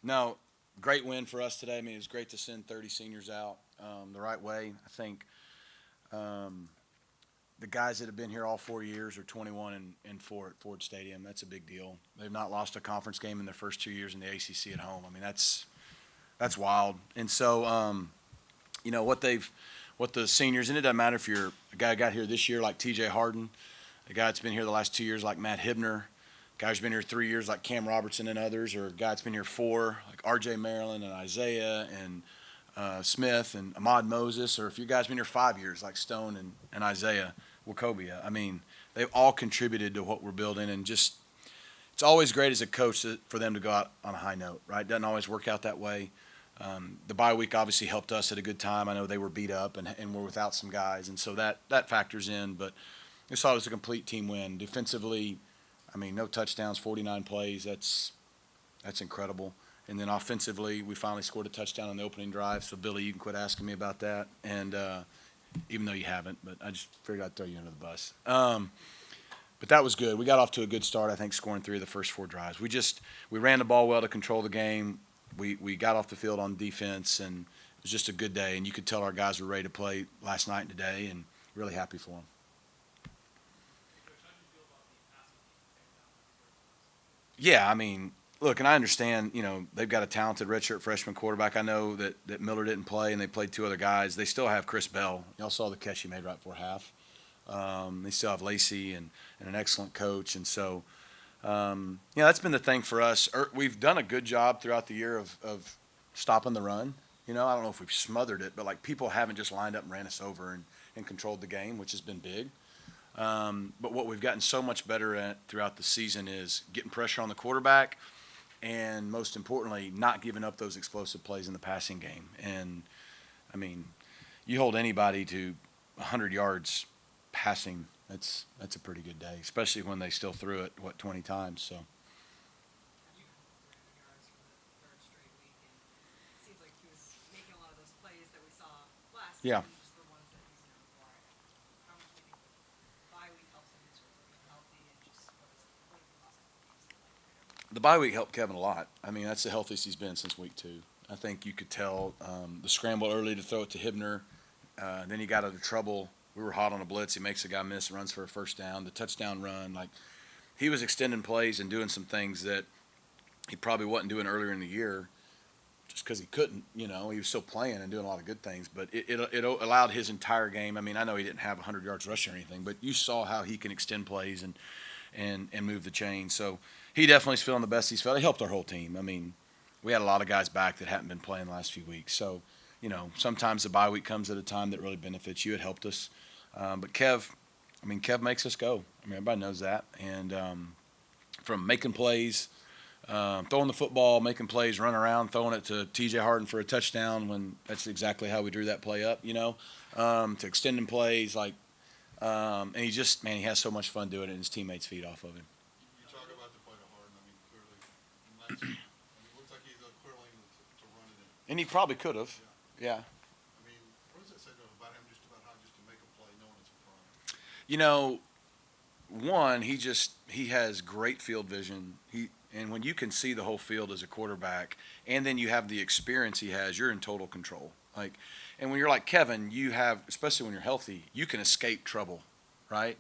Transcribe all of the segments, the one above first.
No, great win for us today. I mean, it was great to send 30 seniors out the right way. I think um, the guys that have been here all 4 years are 21 and 4 at Ford Stadium. That's a big deal. They've not lost a conference game in their first 2 years in the ACC at home. I mean, that's wild. And so, what the seniors, and it doesn't matter if you're a guy who got here this year like T.J. Harden, a guy that's been here the last 2 years like Matt Hibner, a guy who's been here 3 years like Cam Robertson and others, or a guy that's been here four like R.J. Maryland and Isaiah and Smith and Ahmad Moses, or if you guys been here 5 years like Stone and Isaiah Wacobia. I mean, they've all contributed to what we're building, and just it's always great as a coach for them to go out on a high note, right? Doesn't always work out that way. The bye week obviously helped us at a good time. I know they were beat up and were without some guys, and so that factors in. But I saw it was a complete team win. Defensively, I mean, no touchdowns, 49 plays. That's incredible. And then offensively, we finally scored a touchdown on the opening drive. So Billy, you can quit asking me about that. And even though you haven't, but I just figured I'd throw you under the bus. But that was good. We got off to a good start, I think, scoring three of the first four drives. We ran the ball well to control the game. We got off the field on defense, and it was just a good day. And you could tell our guys were ready to play last night and today, and really happy for them. Yeah, I mean, look, and I understand, they've got a talented redshirt freshman quarterback. I know that Miller didn't play, and they played two other guys. They still have Chris Bell. Y'all saw the catch he made right before half. They still have Lacey and an excellent coach. And so, that's been the thing for us. We've done a good job throughout the year of stopping the run. I don't know if we've smothered it, but like people haven't just lined up and ran us over and controlled the game, which has been big. But what we've gotten so much better at throughout the season is getting pressure on the quarterback and, most importantly, not giving up those explosive plays in the passing game. And, I mean, you hold anybody to 100 yards passing, that's a pretty good day, especially when they still threw it, 20 times. So, You Brandon Harris for the third straight week, and it seems like he was making a lot of those plays that we saw last yeah. season, just the ones that he's known for. How much do you think the bye week helps him sort of being healthy, and just what have the last couple of games been like for him? The bye week helped Kevin a lot. I mean, that's the healthiest he's been since week two. I think you could tell the scramble early to throw it to Hibner. Then he got out of trouble. We were hot on a blitz. He makes a guy miss, runs for a first down. The touchdown run, like he was extending plays and doing some things that he probably wasn't doing earlier in the year, just because he couldn't. He was still playing and doing a lot of good things. But it allowed his entire game. I mean, I know he didn't have 100 yards rushing or anything, but you saw how he can extend plays and move the chain. So he definitely is feeling the best he's felt. He helped our whole team. I mean, we had a lot of guys back that hadn't been playing the last few weeks. So, sometimes the bye week comes at a time that really benefits you. It helped us. But Kev makes us go. I mean, everybody knows that. And from making plays, throwing the football, making plays, running around, throwing it to T.J. Harden for a touchdown when that's exactly how we drew that play up, to extending plays, and he has so much fun doing it, and his teammates feed off of him. You talk about the play to Harden. I mean, clearly, last, it looks like he's clearly to run it in. And he probably could have. Yeah. I mean, what does that say about him? Just about how just to make a play, knowing it's in front of him. You know, One, he has great field vision. And when you can see the whole field as a quarterback, and then you have the experience he has, you're in total control. And when you're like Kevin, you have, especially when you're healthy, you can escape trouble, right?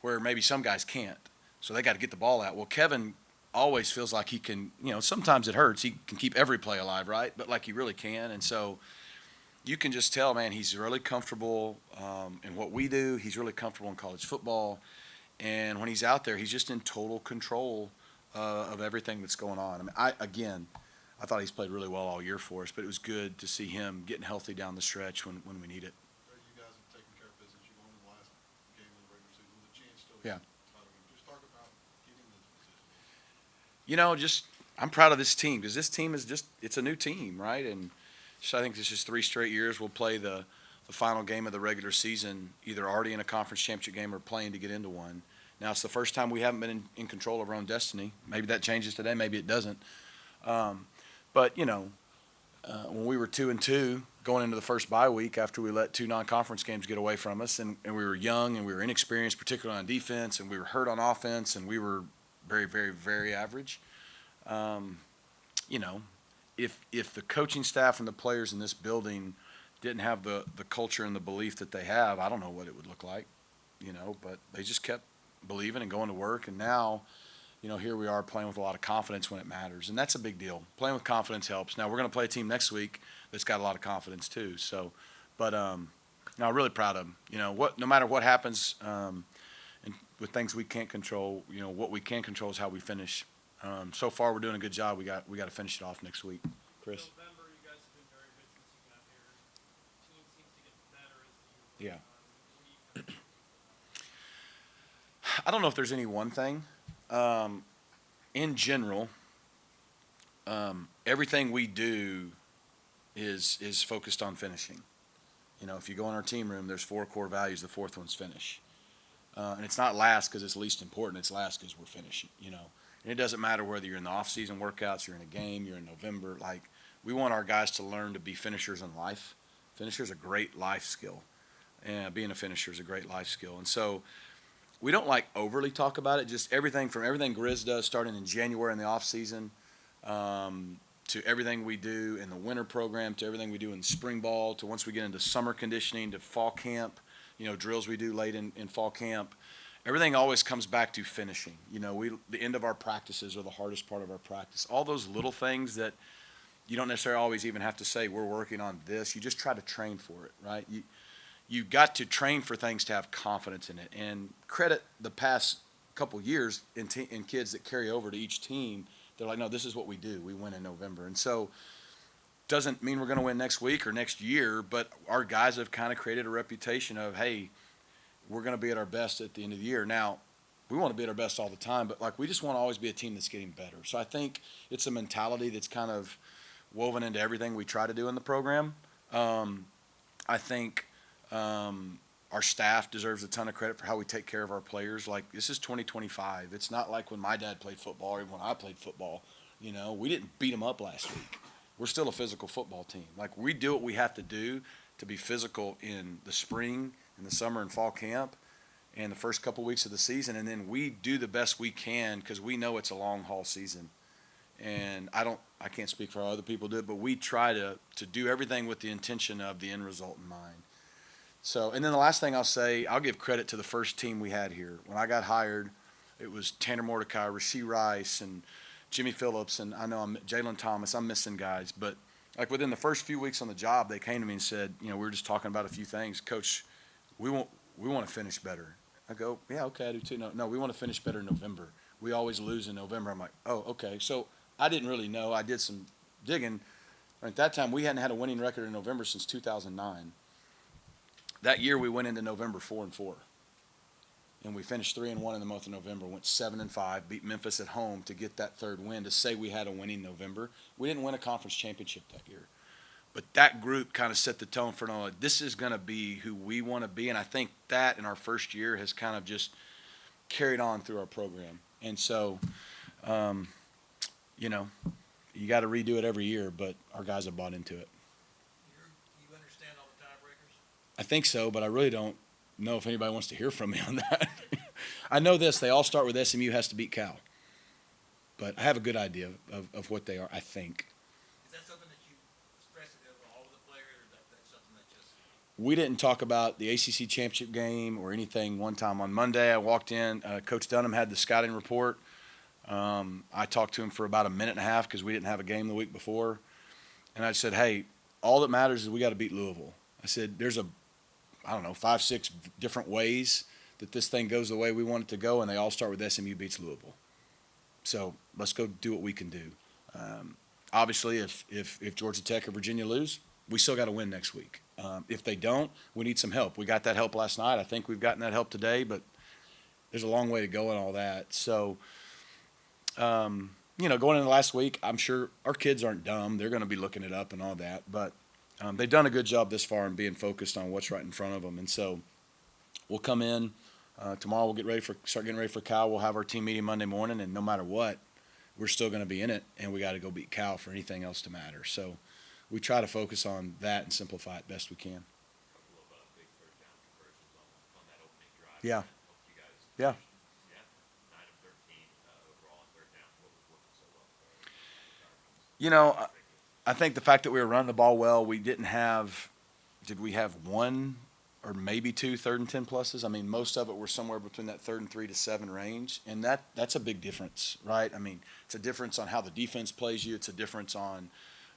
Where maybe some guys can't. So they got to get the ball out. Well, Kevin always feels like he can. Sometimes it hurts. He can keep every play alive, right? But like he really can. And so you can just tell, man, he's really comfortable in what we do. He's really comfortable in college football. And when he's out there, he's just in total control of everything that's going on. I mean, I thought he's played really well all year for us, but it was good to see him getting healthy down the stretch when we need it. You guys have taken care of business. You won the last game of the regular season. The chance still Yeah. Just talk about getting in this position. I'm proud of this team because this team it's a new team, right? And so I think this is 3 straight years. We'll play the final game of the regular season, either already in a conference championship game or playing to get into one. Now, it's the first time we haven't been in control of our own destiny. Maybe that changes today. Maybe it doesn't. But when we were 2-2 going into the first bye week after we let two non-conference games get away from us, and we were young and we were inexperienced, particularly on defense, and we were hurt on offense, and we were very, very, very average. Um, you know, if the coaching staff and the players in this building didn't have the culture and the belief that they have, I don't know what it would look like, but they just kept believing and going to work. And now, here we are playing with a lot of confidence when it matters. And that's a big deal. Playing with confidence helps. Now, we're going to play a team next week that's got a lot of confidence too. So, but no, I'm really proud of them. No matter what happens, and with things we can't control, what we can control is how we finish. So far, we're doing a good job. We got to finish it off next week. Chris? November, you guys have been very good since you got here. Team seems to get better as the year Yeah. goes on. What do you I don't know if there's any one thing. In general, everything we do is focused on finishing. If you go in our team room, there's 4 core values. The 4th one's finish. And it's not last because it's least important. It's last because we're finishing, And it doesn't matter whether you're in the off-season workouts, you're in a game, you're in November. Like, we want our guys to learn to be finishers in life. Finisher's a great life skill. And being a finisher is a great life skill. And so we don't overly talk about it. Just everything Grizz does starting in January in the off-season to everything we do in the winter program, to everything we do in spring ball, to once we get into summer conditioning, to fall camp, drills we do late in fall camp. Everything always comes back to finishing. The end of our practices are the hardest part of our practice. All those little things that you don't necessarily always even have to say, we're working on this. You just try to train for it, right? You got to train for things to have confidence in it. And credit the past couple years in kids that carry over to each team. They're like, no, this is what we do. We win in November. And so doesn't mean we're going to win next week or next year, but our guys have kind of created a reputation of, hey, we're going to be at our best at the end of the year. Now, we want to be at our best all the time, but we just want to always be a team that's getting better. So I think it's a mentality that's kind of woven into everything we try to do in the program. I think our staff deserves a ton of credit for how we take care of our players. This is 2025. It's not like when my dad played football or when I played football. We didn't beat them up last week. We're still a physical football team. We do what we have to do to be physical in the spring, in the summer and fall camp, and the first couple weeks of the season, and then we do the best we can because we know it's a long haul season. And I can't speak for how other people do it, but we try to do everything with the intention of the end result in mind. So, and then the last thing I'll say, I'll give credit to the first team we had here. When I got hired, it was Tanner Mordecai, Rasheed Rice, and Jimmy Phillips, and I know Jalen Thomas. I'm missing guys, but within the first few weeks on the job, they came to me and said, we were just talking about a few things. Coach, we want to finish better. I go, yeah, okay, I do too. No, we want to finish better in November. We always lose in November. I'm like, oh, okay. So I didn't really know. I did some digging. At that time, we hadn't had a winning record in November since 2009. That year, we went into November 4-4, and we finished 3-1 in the month of November. Went 7-5, beat Memphis at home to get that 3rd win to say we had a winning November. We didn't win a conference championship that year, but that group kind of set the tone for this is going to be who we want to be, and I think that in our first year has kind of just carried on through our program. And so, you got to redo it every year, but our guys have bought into it. You understand all the tiebreakers? I think so, but I really don't know if anybody wants to hear from me on that. I know this. They all start with SMU has to beat Cal. But I have a good idea of what they are, I think. Is that something that you expressed to all of the players, or that's something that just... We didn't talk about the ACC championship game or anything one time. On Monday, I walked in. Coach Dunham had the scouting report. I talked to him for about a minute and a half because we didn't have a game the week before. And I said, hey, all that matters is we got to beat Louisville. I said, there's 5, 6 different ways that this thing goes the way we want it to go, and they all start with SMU beats Louisville. So let's go do what we can do. Obviously, if Georgia Tech or Virginia lose, we still got to win next week. If they don't, we need some help. We got that help last night. I think we've gotten that help today, but there's a long way to go and all that. So, going into last week, I'm sure our kids aren't dumb. They're going to be looking it up and all that, but they've done a good job this far in being focused on what's right in front of them. And so we'll come in tomorrow. We'll start getting ready for Cal. We'll have our team meeting Monday morning, and no matter what, we're still going to be in it, and we got to go beat Cal for anything else to matter. So we try to focus on that and simplify it best we can. Big third down conversions on that opening drive. Yeah. Helped you guys Yeah. finish, 9 of 13 overall on third down. What was working so well for You know, I think the fact that we were running the ball well, we didn't have, did we have one or maybe two 3rd and 10 pluses? I mean, most of it were somewhere between that 3rd and 3 to 7 range, and that's a big difference, right? I mean, it's a difference on how the defense plays you. It's a difference on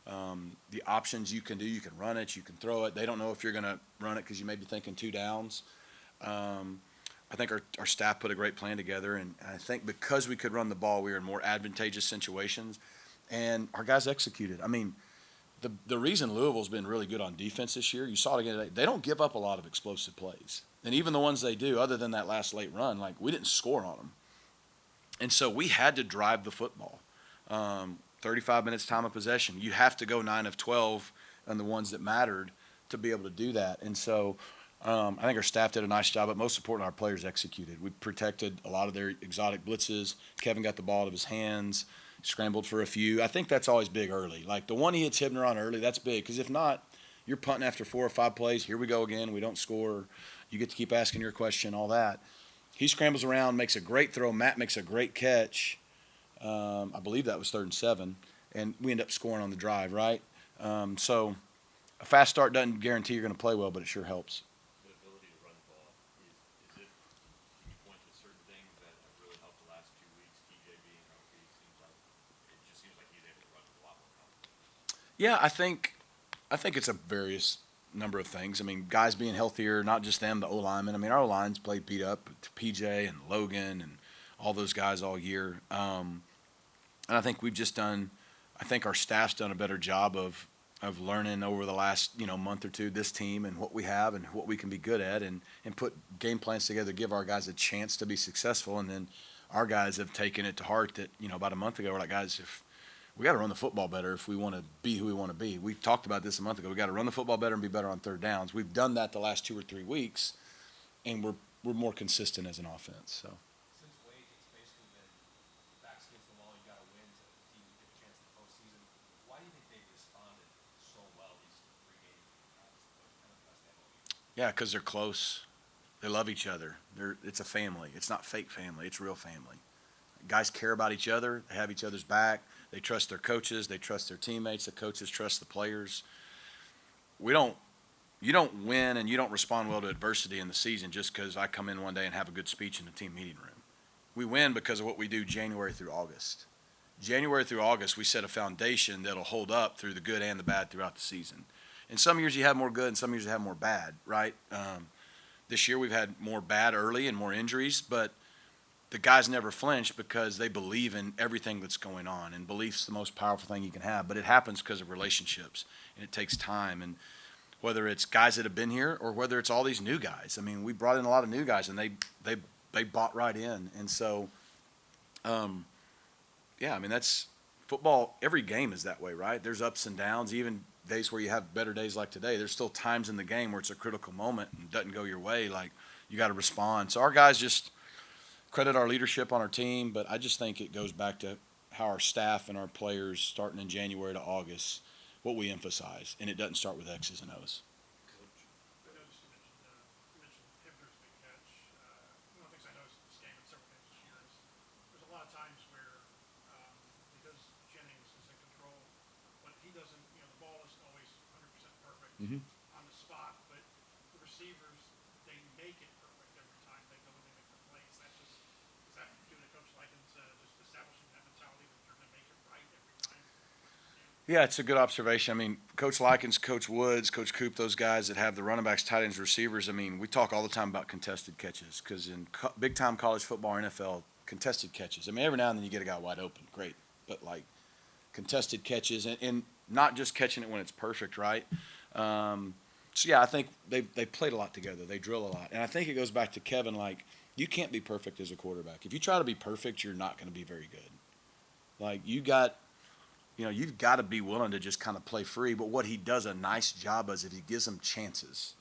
the options you can do. You can run it, you can throw it. They don't know if you're going to run it because you may be thinking 2 downs. I think our staff put a great plan together, and I think because we could run the ball, we were in more advantageous situations, and our guys executed. I mean, the reason Louisville's been really good on defense this year, you saw it again today, they don't give up a lot of explosive plays. And even the ones they do, other than that last late run, like, we didn't score on them. And so we had to drive the football. 35 minutes time of possession. You have to go 9 of 12 on the ones that mattered to be able to do that. And so I think our staff did a nice job, but most important, our players executed. We protected a lot of their exotic blitzes. Kevin got the ball out of his hands, scrambled for a few. I think that's always big early. Like, the one he hits Hibner on early, that's big, because if not, you're punting after 4 or 5 plays. Here we go again. We don't score. You get to keep asking your question, all that. He scrambles around, makes a great throw. Matt makes a great catch. I believe that was 3rd and 7, and we end up scoring on the drive, right? So a fast start doesn't guarantee you're going to play well, but it sure helps. The ability to run the ball, is it, can you point to certain things that have really helped the last 2 weeks? TJ being healthy, it just seems like he's able to run with a lot more confidence. Yeah, I think it's a various number of things. I mean, guys being healthier, not just them, the O-linemen. I mean, our O-line's played beat up to PJ and Logan and all those guys all year. And I think we've just done – I think our staff's done a better job of learning over the last, month or two this team and what we have and what we can be good at and put game plans together, give our guys a chance to be successful. And then our guys have taken it to heart that, about a month ago, we're like, guys, if we got to run the football better if we want to be who we want to be. We talked about this a month ago. We got to run the football better and be better on 3rd downs. We've done that the last 2 or 3 weeks, and we're more consistent as an offense. So. Since Wade, it's basically been backs against the wall, you gotta win to even get a chance in the postseason. Why do you think they've responded so well these 3 games? Kind of the best they have. Yeah, because they're close. They love each other. It's a family. It's not fake family. It's real family. Guys care about each other. They have each other's back. They trust their coaches. They trust their teammates. The coaches trust the players. You don't win and you don't respond well to adversity in the season just because I come in one day and have a good speech in the team meeting room. We win because of what we do January through August. January through August, we set a foundation that'll hold up through the good and the bad throughout the season. And some years you have more good and some years you have more bad, right? This year we've had more bad early and more injuries, but the guys never flinch because they believe in everything that's going on, and belief's the most powerful thing you can have. But it happens because of relationships, and it takes time. And whether it's guys that have been here or whether it's all these new guys, I mean, we brought in a lot of new guys, and they bought right in. And so, yeah, I mean, that's football. Every game is that way, right? There's ups and downs, even days where you have better days like today. There's still times in the game where it's a critical moment and it doesn't go your way. Like, you got to respond. So our guys just credit our leadership on our team, but I just think it goes back to how our staff and our players, starting in January to August, what we emphasize, and it doesn't start with X's and O's. I noticed you mentioned Hibner's big catch. One of the things I noticed in this game and several games this year is there's a lot of times where because Jennings is in control, but he doesn't, the ball isn't always 100% perfect on the spot, but the receivers, they make it perfect every time they go and they make the plays. Is that due to Coach Likens just establishing that mentality that they're going to make it right every time? Yeah, it's a good observation. I mean, Coach Likens, Coach Woods, Coach Coop, those guys that have the running backs, tight ends, receivers, I mean, we talk all the time about contested catches because in big-time college football or NFL, contested catches. I mean, every now and then you get a guy wide open, great, but, like, contested catches and not just catching it when it's perfect, right? So, yeah, I think they played a lot together. They drill a lot. And I think it goes back to Kevin, like, you can't be perfect as a quarterback. If you try to be perfect, you're not going to be very good. Like, you've got to be willing to just kind of play free. But what he does a nice job is if he gives them chances.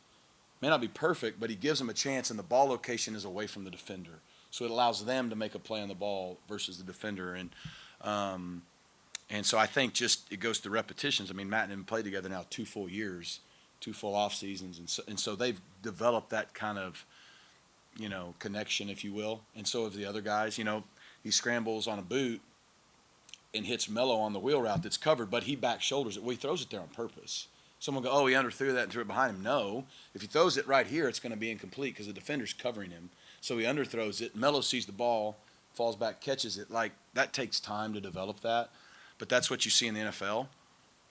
May not be perfect, but he gives them a chance, and the ball location is away from the defender. So it allows them to make a play on the ball versus the defender. And so I think just it goes through repetitions. I mean, Matt and him played together now 2 full years, 2 full off seasons. And so they've developed that kind of, connection, if you will. And so have the other guys. He scrambles on a boot. and hits Mello on the wheel route that's covered, but he back shoulders it. Well, he throws it there on purpose. Someone go, oh, he underthrew that and threw it behind him. No, if he throws it right here, it's going to be incomplete because the defender's covering him. So he underthrows it. Mello sees the ball, falls back, catches it. Like, that takes time to develop that. But that's what you see in the NFL.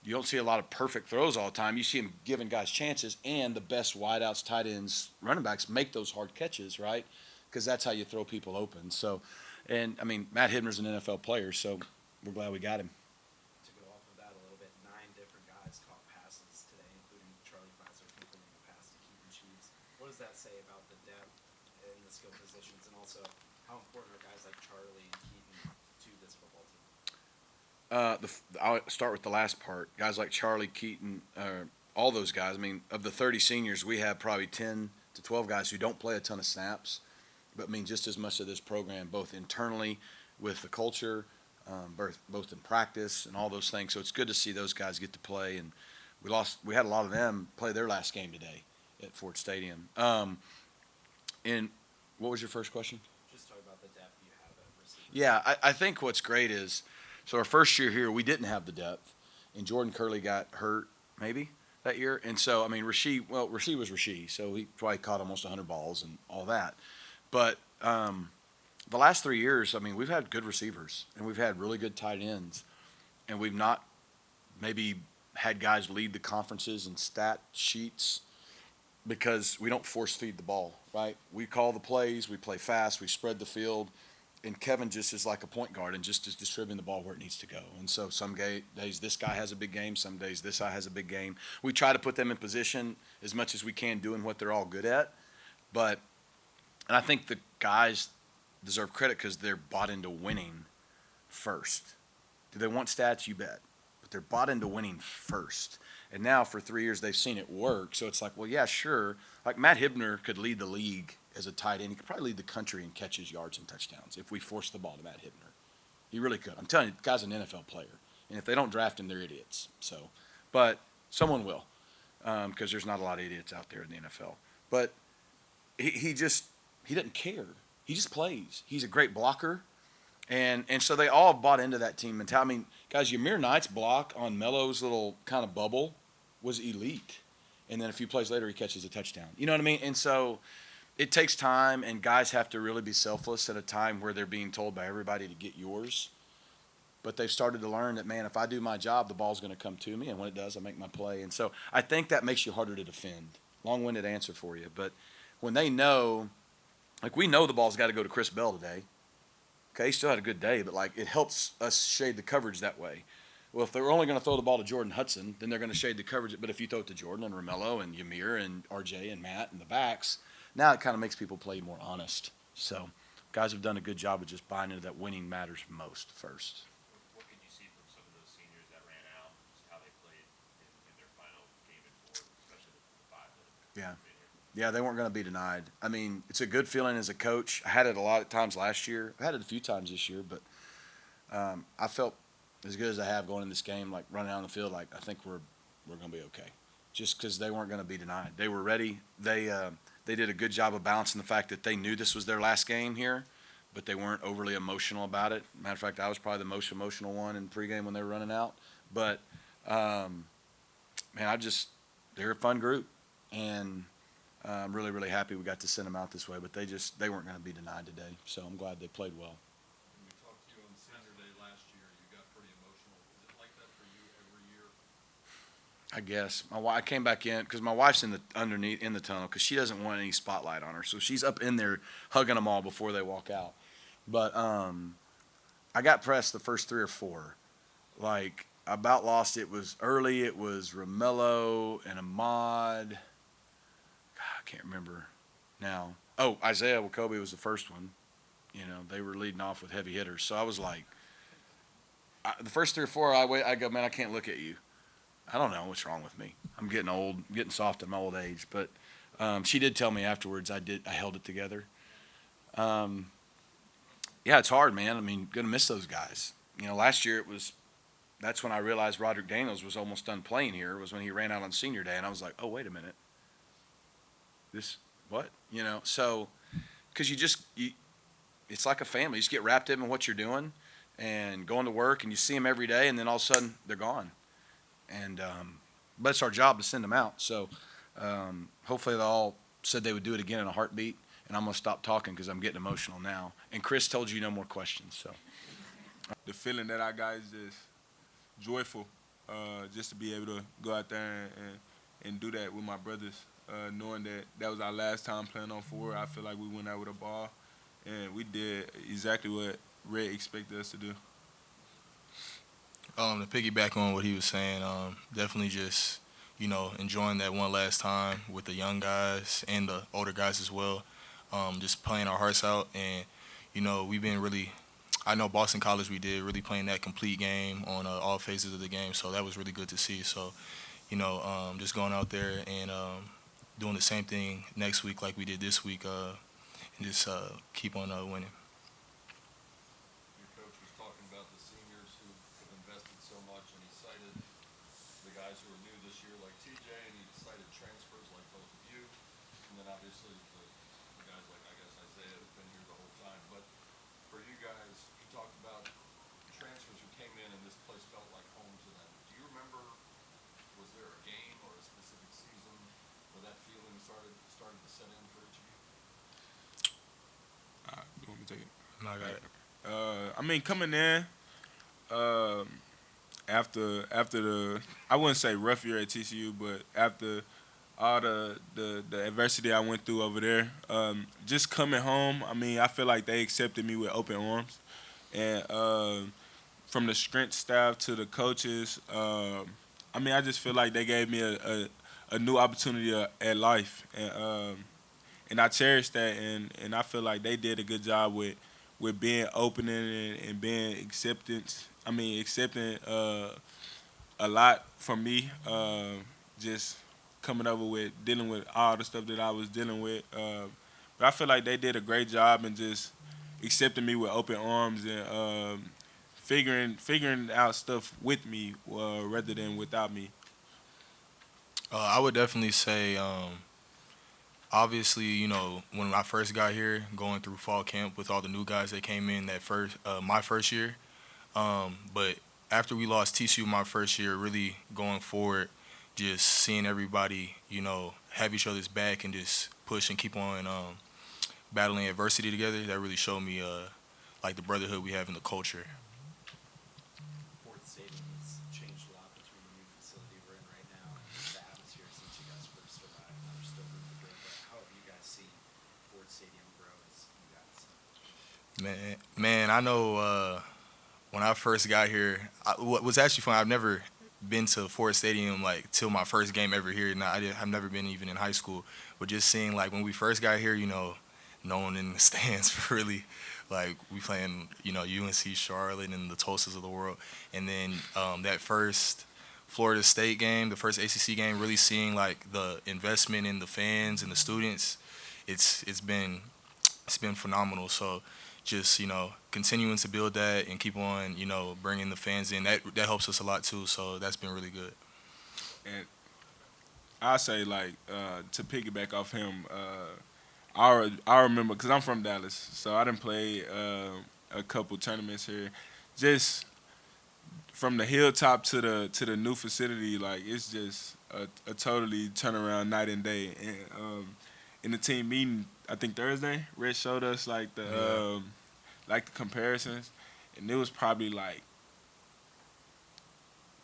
You don't see a lot of perfect throws all the time. You see him giving guys chances, and the best wideouts, tight ends, running backs make those hard catches, right? Because that's how you throw people open. So, and, I mean, Matt Hibner's an NFL player, so we're glad we got him. To go off of that a little bit, 9 different guys caught passes today, including Charlie Placer completing a pass to Keaton Cheese. What does that say about the depth in the skill positions, and also how important are guys like Charlie and Keaton to this football team? I'll start with the last part. Guys like Charlie, Keaton, all those guys. I mean, of the 30 seniors, we have probably 10 to 12 guys who don't play a ton of snaps, but mean just as much of this program, both internally with the culture, both in practice and all those things. So it's good to see those guys get to play. And we had a lot of them play their last game today at Ford Stadium. And what was your first question? Just talk about the depth you have at receiver. Yeah, I think what's great is, so our first year here, we didn't have the depth, and Jordan Curley got hurt maybe that year. And so, I mean, Rasheed was Rasheed, so he probably caught almost 100 balls and all that. But the last 3 years, I mean, we've had good receivers, and we've had really good tight ends, and we've not maybe had guys lead the conferences and stat sheets because we don't force feed the ball, right? We call the plays, we play fast, we spread the field, and Kevin just is like a point guard and just is distributing the ball where it needs to go. And so some days this guy has a big game, some days this guy has a big game. We try to put them in position as much as we can doing what they're all good at. And I think the guys deserve credit because they're bought into winning first. Do they want stats? You bet. But they're bought into winning first. And now for 3 years they've seen it work. So it's like, well, yeah, sure. Like Matt Hibner could lead the league as a tight end. He could probably lead the country in catches, yards, and touchdowns if we force the ball to Matt Hibner. He really could. I'm telling you, the guy's an NFL player. And if they don't draft him, they're idiots. So, but someone will because there's not a lot of idiots out there in the NFL. But he doesn't care. He just plays. He's a great blocker. And so they all bought into that team mentality. I mean, guys, Ymir Knight's block on Mello's little kind of bubble was elite. And then a few plays later, he catches a touchdown. You know what I mean? And so it takes time, and guys have to really be selfless at a time where they're being told by everybody to get yours. But they've started to learn that, man, if I do my job, the ball's going to come to me, and when it does, I make my play. And so I think that makes you harder to defend. Long-winded answer for you. But when they know, like we know the ball's got to go to Chris Bell today. Okay, he still had a good day, but like it helps us shade the coverage that way. Well, if they're only going to throw the ball to Jordan Hudson, then they're going to shade the coverage. But if you throw it to Jordan and Romello and Ymir and RJ and Matt and the backs, now it kind of makes people play more honest. So guys have done a good job of just buying into that winning matters most first. What could you see from some of those seniors that ran out, just how they played in their final game in Ford, especially the 5 that have Yeah. been here? Yeah, they weren't going to be denied. I mean, it's a good feeling as a coach. I had it a lot of times last year. I had it a few times this year, but I felt as good as I have going in this game, like running out on the field, like I think we're going to be okay. Just because they weren't going to be denied. They were ready. They did a good job of balancing the fact that they knew this was their last game here, but they weren't overly emotional about it. Matter of fact, I was probably the most emotional one in pregame when they were running out. But, man, they're a fun group. And I'm really, really happy we got to send them out this way. But they weren't going to be denied today. So I'm glad they played well. When we talked to you on Saturday last year, you got pretty emotional. Is it like that for you every year? I guess I came back in because my wife's underneath in the tunnel because she doesn't want any spotlight on her, so she's up in there hugging them all before they walk out. But I got pressed the first 3 or 4. Like I about lost. It was early. It was Romello and Ahmad. God, I can't remember now. Oh, Isaiah Wakobe was the first one. You know, they were leading off with heavy hitters, so I was like, the first 3 or 4, I go, man, I can't look at you. I don't know what's wrong with me. I'm getting old, I'm getting soft in my old age. But she did tell me afterwards I held it together. Yeah, it's hard, man. I mean, going to miss those guys. You know, last year that's when I realized Roderick Daniels was almost done playing here, was when he ran out on senior day. And I was like, oh, wait a minute. What? You know, so because it's like a family. You just get wrapped up in what you're doing. and going to work, and you see them every day, and then all of a sudden they're gone. And but it's our job to send them out. So hopefully they all said they would do it again in a heartbeat. And I'm gonna stop talking because I'm getting emotional now. And Chris told you no more questions. So The feeling that I got is just joyful, just to be able to go out there and do that with my brothers, knowing that that was our last time playing on four. I feel like we went out with a ball, and we did exactly what Red expected us to do. To piggyback on what he was saying, definitely just enjoying that one last time with the young guys and the older guys as well. Just playing our hearts out, and we've been really. I know Boston College we did really playing that complete game on all phases of the game, so that was really good to see. So, just going out there and doing the same thing next week like we did this week, and just keep on winning. Your coach was talking about the seniors who have invested so much, and he cited the guys who are new this year, like TJ, and he cited transfers like both of you, and then obviously the guys like, I guess, Isaiah have been here the whole time. But for you guys, you talked about transfers who came in and this place felt like home to them. Do you remember, was there a game or a specific season where that feeling started to set in for each of you? You want me to take it? And I got it. I mean, coming in after the I wouldn't say rough year at TCU, but after all the adversity I went through over there, just coming home, I mean, I feel like they accepted me with open arms, and from the strength staff to the coaches, I mean, I just feel like they gave me a new opportunity at life, and I cherish that, and I feel like they did a good job with being opening and being acceptance. I mean, accepting a lot from me, just coming over with dealing with all the stuff that I was dealing with. But I feel like they did a great job in just accepting me with open arms and figuring out stuff with me rather than without me. I would definitely say, obviously, when I first got here, going through fall camp with all the new guys that came in that my first year. But after we lost TCU my first year, really going forward, just seeing everybody, have each other's back and just push and keep on battling adversity together, that really showed me like the brotherhood we have in the culture. Fourth Stadium has changed a lot between the new facility we're in right now and the atmosphere since you guys first arrived. Now there's still room to grow, but how have you guys seen Ford Stadium grow as you guys? Man, I know when I first got here, what was actually fun, I've never been to Ford Stadium like till my first game ever here. Now I've never been even in high school, but just seeing like when we first got here, no one in the stands really. Like we playing, UNC Charlotte and the Tulsas of the world, and then that first Florida State game, the first ACC game, really seeing like the investment in the fans and the students, it's been phenomenal. So just continuing to build that and keep on bringing the fans in, that helps us a lot too. So that's been really good. And I say like to piggyback off him, I remember because I'm from Dallas, so I done played a couple tournaments here. Just from the hilltop to the new facility, like it's just a totally turnaround night and day. And in the team meeting, I think Thursday, Red showed us like the comparisons, and it was probably like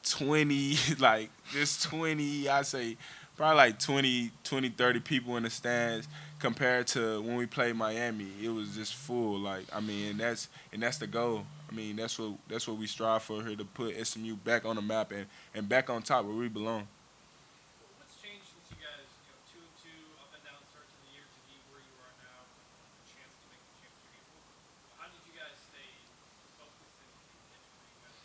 20, like just 20. I say probably like 20, 30 people in the stands compared to when we played Miami. It was just full. Like I mean, and that's the goal. I mean, that's what we strive for here, to put SMU back on the map and back on top where we belong. What's changed since you guys, 2-2, up and down start to the year to be where you are now, with a chance to make the championship game? How did you guys stay focused and contention where you guys?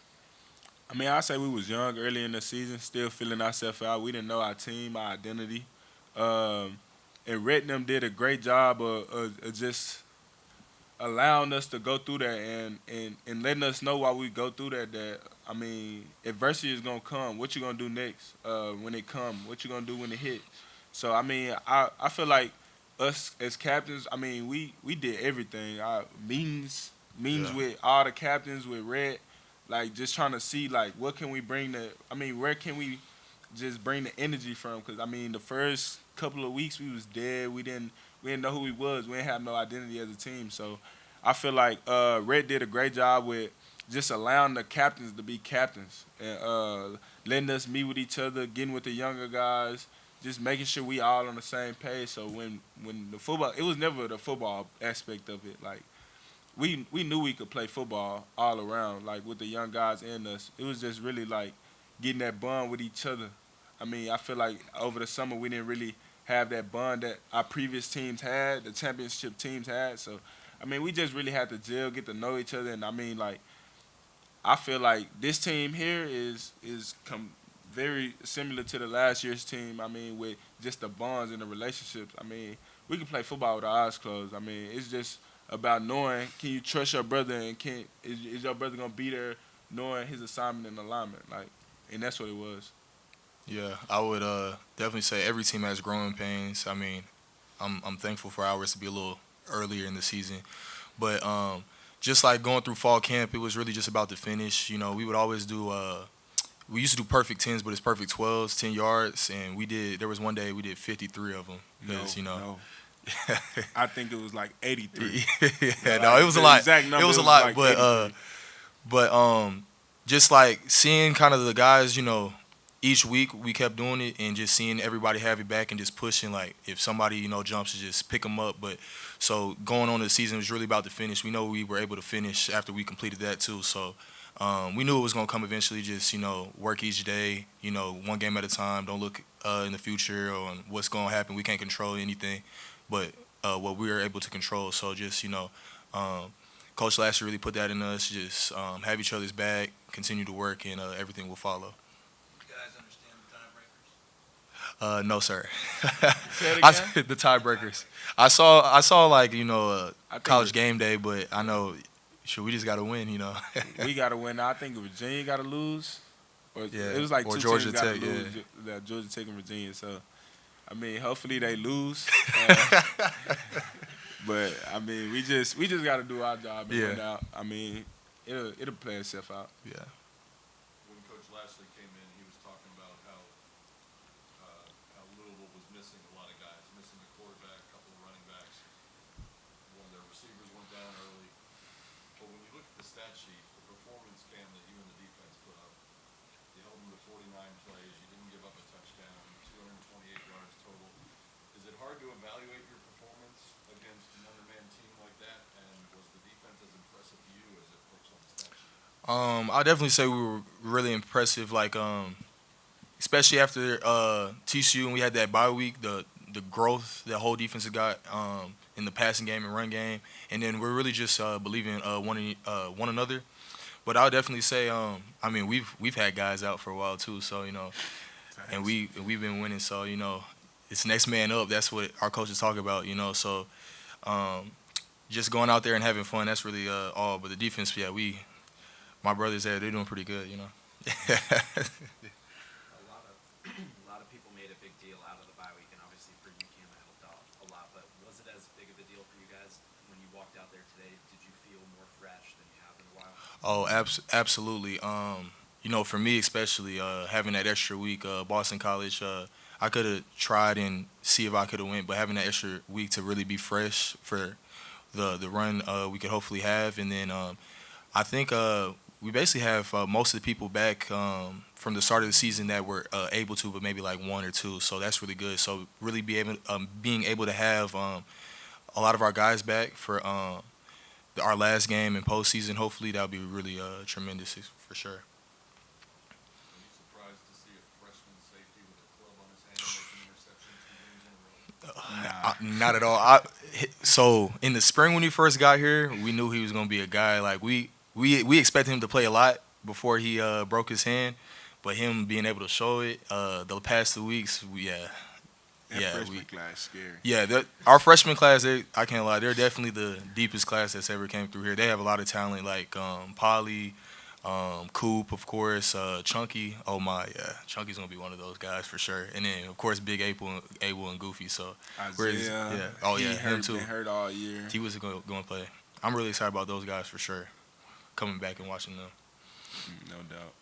I mean, I say we was young early in the season, still filling ourselves out. We didn't know our team, our identity. And Rhett and them did a great job of just allowing us to go through that and letting us know while we go through that, I mean, adversity is going to come. What you going to do next when it come? What you going to do when it hit? So, I mean, I feel like us as captains, I mean, we did everything. Our meetings, meetings Yeah. with all the captains with Red, like just trying to see like what can we bring the. I mean, where can we just bring the energy from? Because I mean, the first couple of weeks we was dead. We didn't know who we was. We didn't have no identity as a team. So I feel like Red did a great job with just allowing the captains to be captains and letting us meet with each other, getting with the younger guys, just making sure we all on the same page. So when the football, it was never the football aspect of it. Like we knew we could play football all around, like with the young guys and us. It was just really like getting that bond with each other. I mean, I feel like over the summer we didn't really have that bond that our previous teams had, the championship teams had. So, I mean, we just really had to gel, get to know each other, and I mean, like, I feel like this team here is very similar to the last year's team. I mean, with just the bonds and the relationships. I mean, we can play football with our eyes closed. I mean, it's just about knowing, can you trust your brother, and is your brother gonna be there, knowing his assignment and alignment, like, and that's what it was. Yeah, I would definitely say every team has growing pains. I mean, I'm thankful for ours to be a little earlier in the season, but just like going through fall camp, it was really just about the finish. You know, we would always do. We used to do perfect 10s, but it's perfect 12s, 10 yards, and we did. There was one day we did 53 of them because No. I think it was like 83. yeah, no, it was a The lot. exact number It was a was lot, like but 83. just like seeing kind of the guys, you know, each week we kept doing it and just seeing everybody have it back and just pushing. Like if somebody, you know, jumps, to just pick them up. But so going on to the season was really about the finish. We know we were able to finish after we completed that too. So we knew it was gonna come eventually. Just, you know, work each day. You know, one game at a time. Don't look in the future on what's gonna happen. We can't control anything, but what we are able to control. So just, you know. Coach Lashley really put that in us. Just have each other's back, continue to work, and everything will follow. You guys understand the tiebreakers? No, sir. Say it again? The tiebreakers. I saw like, you know, I think college it- game day, but I know, sure, we just got to win, you know. We got to win. I think Virginia got to lose. Or Yeah, it was like or two Georgia teams got Tech, to lose. yeah. Georgia Tech and Virginia. So, I mean, hopefully they lose. But I mean, we just got to do our job and Yeah. win out. I mean, it'll play itself out. Yeah. When Coach Lashley came in, he was talking about how Louisville was missing a lot of guys, missing a quarterback, a couple of running backs. One of their receivers went down early. But when you look at the stat sheet, the performance cam that you and the defense put up, you held them to 49 plays. You didn't give up a touchdown, 228 yards total. Is it hard to evaluate your performance against an undermanned team like that? And was the defense as impressive to you as it looks on the stat sheet? I'll definitely say we were really impressive. Like, especially after TCU and we had that bye week, the growth that whole defense has got in the passing game and run game, and then we're really just believing one another. But I'll definitely say, I mean, we've had guys out for a while too, so, you know, and we've been winning, so, you know, it's next man up. That's what our coaches talk about, you know. So just going out there and having fun, that's really all. But the defense, yeah, my brothers there, they're doing pretty good, you know. A lot of people made a big deal out of the bye week, and obviously for you, Cam, that helped out a lot. But was it as big of a deal for you guys when you walked out there today? Did you feel more fresh than you have in a while? Oh, absolutely. You know, for me especially, having that extra week, Boston College, I could have tried and see if I could have went, but having that extra week to really be fresh for the run we could hopefully have, and then I think we basically have most of the people back from the start of the season that were able to, but maybe like one or two. So that's really good. So really being able to have a lot of our guys back for our last game in postseason, hopefully that'll be really tremendous for sure. Are you surprised to see a freshman safety with a club on his hand making interceptions 2 games in a row? Not at all. So in the spring when he first got here, we knew he was gonna be a guy. Like we expected him to play a lot before he broke his hand, but him being able to show it the past 2 weeks, Freshman class scary. yeah. Our freshman class, I can't lie, they're definitely the deepest class that's ever came through here. They have a lot of talent, like Polly, Coop, of course, Chunky. Oh my, yeah, Chunky's gonna be one of those guys for sure. And then of course Big Abel and Goofy. So Isaiah, yeah, oh he yeah, him too. Been hurt all year. He was going to play. I'm really excited about those guys for sure. Coming back and watching them. No doubt.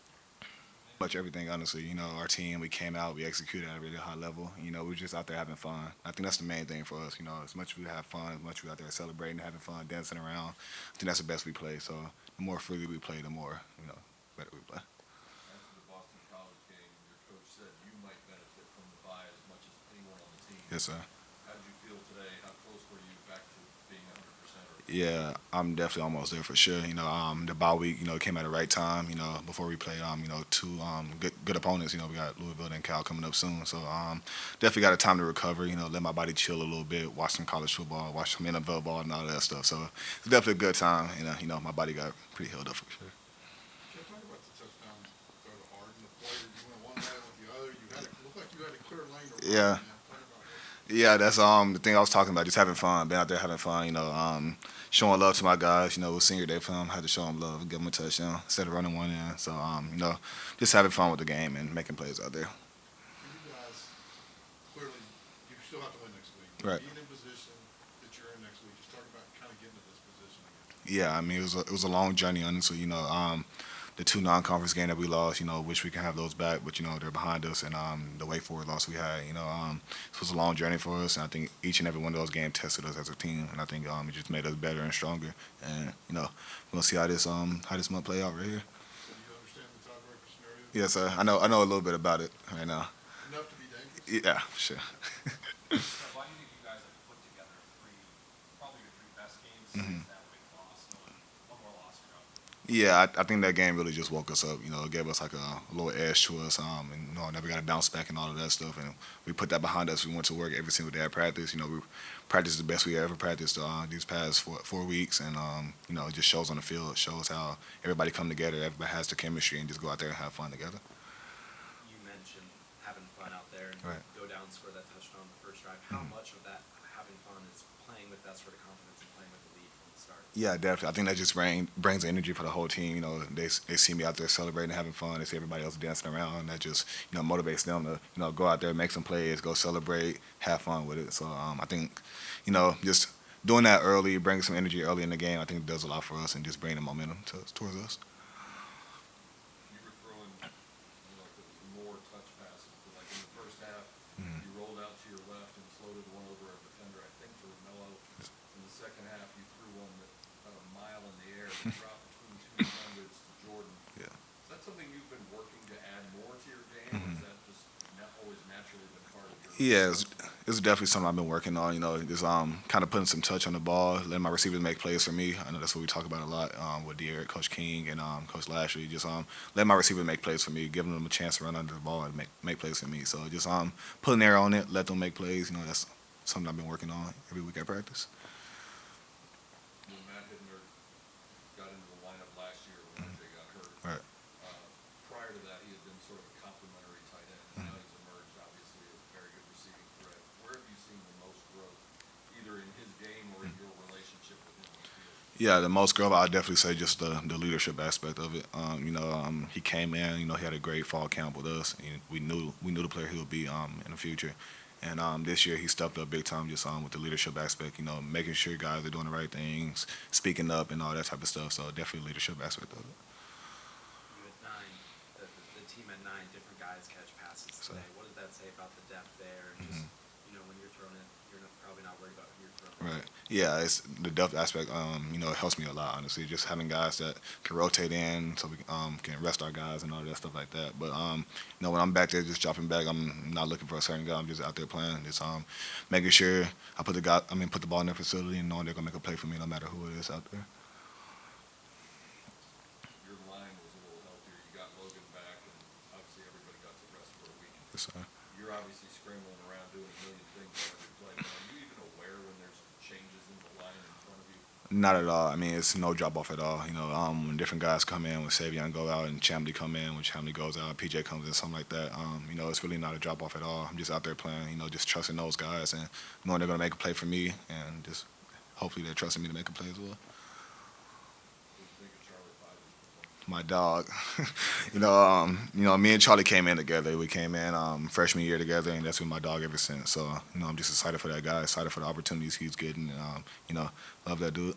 Much everything, honestly. Our team, we came out, we executed at a really high level. We were just out there having fun. I think that's the main thing for us. As much as we have fun, as much as we out there celebrating, having fun, dancing around, I think that's the best we play. So the more freely we play, the more, better we play. After the Boston College game, your coach said you might benefit from the bye as much as anyone on the team. Yes, sir. How did you feel today? How close were you back to being 100%? Yeah, I'm definitely almost there for sure. The bye week, came at the right time. Before we play, two good opponents. We got Louisville and Cal coming up soon. So definitely got a time to recover. Let my body chill a little bit, watch some college football, watch some NFL ball, and all that stuff. So it's definitely a good time. And my body got pretty healed up for sure. Can you talk about the touchdown throw to Harden? The play, you went one way with the other. Looked like you had a clear lane to run. Yeah. Man. Talk about that. Yeah, that's the thing I was talking about. Just having fun, being out there having fun. Showing love to my guys. It was senior day for them. Had to show them love, give them a touchdown instead of running one in. So just having fun with the game and making plays out there. For you guys, clearly, you still have to win next week. Right. Being in position that you're in next week, just talk about kind of getting to this position again. Yeah, it was a long journey, honestly. The two non-conference games that we lost, wish we can have those back, but they're behind us. And the Wake Forest loss we had, this was a long journey for us. And I think each and every one of those games tested us as a team, and I think it just made us better and stronger. And we're gonna see how this month play out right here. So do you understand the tiebreaker scenario? Yes, sir. I know a little bit about it right now. Enough to be dangerous? Yeah, sure. Why do you think you guys have put together probably your three best games since that big loss? No more loss for them. Yeah, I think that game really just woke us up. It gave us like a little edge to us. And never got to bounce back and all of that stuff. And we put that behind us. We went to work every single day at practice. We practiced the best we ever practiced these past 4 weeks. And it just shows on the field. It shows how everybody come together. Everybody has the chemistry and just go out there and have fun together. You mentioned having fun out there and Right. go down and score that touchdown on the first drive. How much of that having fun is playing with that sort of confidence and playing with the lead from the start? Yeah, definitely. I think that just brings energy for the whole team. They see me out there celebrating, having fun. They see everybody else dancing around. And that just motivates them to go out there, make some plays, go celebrate, have fun with it. So I think just doing that early, bringing some energy early in the game, I think it does a lot for us and just bringing the momentum towards us. You were throwing, like it was more touch passes, but like in the first half, you rolled out to your left and floated one over a defender, I think for Mello. In the second half, you threw one that about a mile in the air, and dropped between two defenders to Jordan. Yeah. Is that something you've been working to add more to your game, or is that just not always naturally been part of your? Yeah, it's definitely something I've been working on. Just kind of putting some touch on the ball, letting my receivers make plays for me. I know that's what we talk about a lot with De'Aaron, Coach King, and Coach Lashley. Just letting my receivers make plays for me, giving them a chance to run under the ball and make plays for me. So just putting air on it, let them make plays. That's something I've been working on every week at practice. When Matt Hibner got into the lineup last year when RJ got hurt, Right. prior to that he had been sort of a complimentary tight end. Now he's emerged obviously as a very good receiving threat. Where have you seen the most growth, either in his game or in your relationship with him on the field? Yeah, the most growth, I'd definitely say just the leadership aspect of it. He came in, he had a great fall camp with us. We knew the player he would be in the future. And this year he stepped up big time just with the leadership aspect, making sure guys are doing the right things, speaking up and all that type of stuff. So definitely leadership aspect of it. You had the team had 9 different guys catch passes today. What does that say about the depth there? And just, when you're throwing it, you're probably not worried about who you're throwing it. Right. Yeah, it's the depth aspect. It helps me a lot, honestly. Just having guys that can rotate in, so we can rest our guys and all that stuff like that. But when I'm back there just dropping back, I'm not looking for a certain guy. I'm just out there playing. Just making sure I put the ball in their facility and knowing they're gonna make a play for me no matter who it is out there. Your line was a little healthier. You got Logan back, and obviously everybody got to rest for a week. Yes, sir. You're obviously scrambling around doing a million things on every play. But are you even aware when there's changes in the line in front of you? Not at all. It's no drop off at all. When different guys come in, when Savion go out and Chamley come in, when Chamley goes out, PJ comes in, something like that. It's really not a drop off at all. I'm just out there playing. Just trusting those guys and knowing they're gonna make a play for me, and just hopefully they're trusting me to make a play as well. What do you think of Charlie Fiver's performance? My dog. Me and Charlie came in together. We came in freshman year together, and that's been my dog ever since. So, I'm just excited for that guy, excited for the opportunities he's getting, and, love that dude.